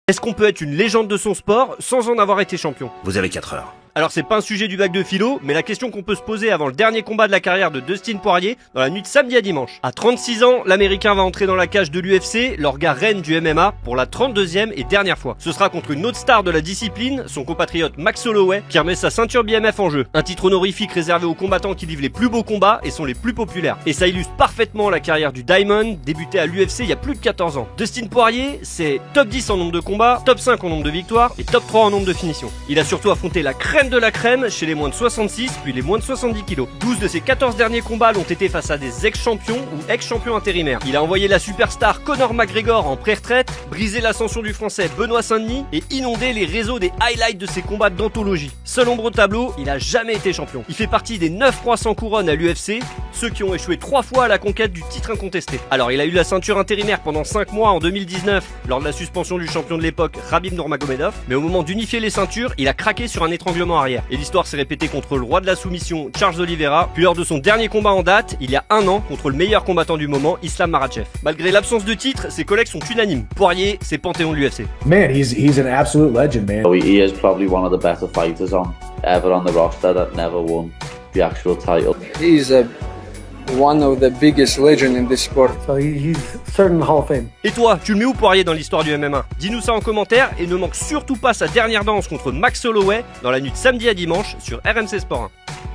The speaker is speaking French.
Est-ce qu'on peut être une légende de son sport sans en avoir été champion? Vous avez 4 heures. Alors c'est pas un sujet du bac de philo, mais la question qu'on peut se poser avant le dernier combat de la carrière de Dustin Poirier dans la nuit de samedi à dimanche. À 36 ans, l'Américain va entrer dans la cage de l'UFC, l'orga reine du MMA, pour la 32e et dernière fois. Ce sera contre une autre star de la discipline, son compatriote Max Holloway, qui remet sa ceinture BMF en jeu. Un titre honorifique réservé aux combattants qui livrent les plus beaux combats et sont les plus populaires. Et ça illustre parfaitement la carrière du Diamond, débuté à l'UFC il y a plus de 14 ans. Dustin Poirier, c'est top 10 en nombre de combats, top 5 en nombre de victoires et top 3 en nombre de finitions. Il a surtout affronté la crème de la crème chez les moins de 66 puis les moins de 70 kilos. 12 de ses 14 derniers combats l'ont été face à des ex-champions ou ex-champions intérimaires. Il a envoyé la superstar Conor McGregor en pré-retraite, brisé l'ascension du français Benoît Saint-Denis et inondé les réseaux des highlights de ses combats d'anthologie. Seul ombre au tableau, il a jamais été champion. Il fait partie des 9 rois sans couronne à l'UFC, ceux qui ont échoué 3 fois à la conquête du titre incontesté. Alors il a eu la ceinture intérimaire pendant 5 mois en 2019 lors de la suspension du champion de l'époque Khabib Nurmagomedov, mais au moment d'unifier les ceintures, il a craqué sur un étranglement arrière. Et l'histoire s'est répétée contre le roi de la soumission Charles Oliveira, puis lors de son dernier combat en date, il y a un an, contre le meilleur combattant du moment, Islam Makhachev. Malgré l'absence de titre, ses collègues sont unanimes. Poirier, c'est panthéon de l'UFC. Man, he's an absolute legend, man. He is probably one of the better fighters ever on the roster that never won the actual title. He's one of the biggest legends in this sport. So he's certain Hall of Fame. Et toi, tu le mets où Poirier dans l'histoire du MMA? Dis-nous ça en commentaire et ne manque surtout pas sa dernière danse contre Max Holloway dans la nuit de samedi à dimanche sur RMC Sport 1.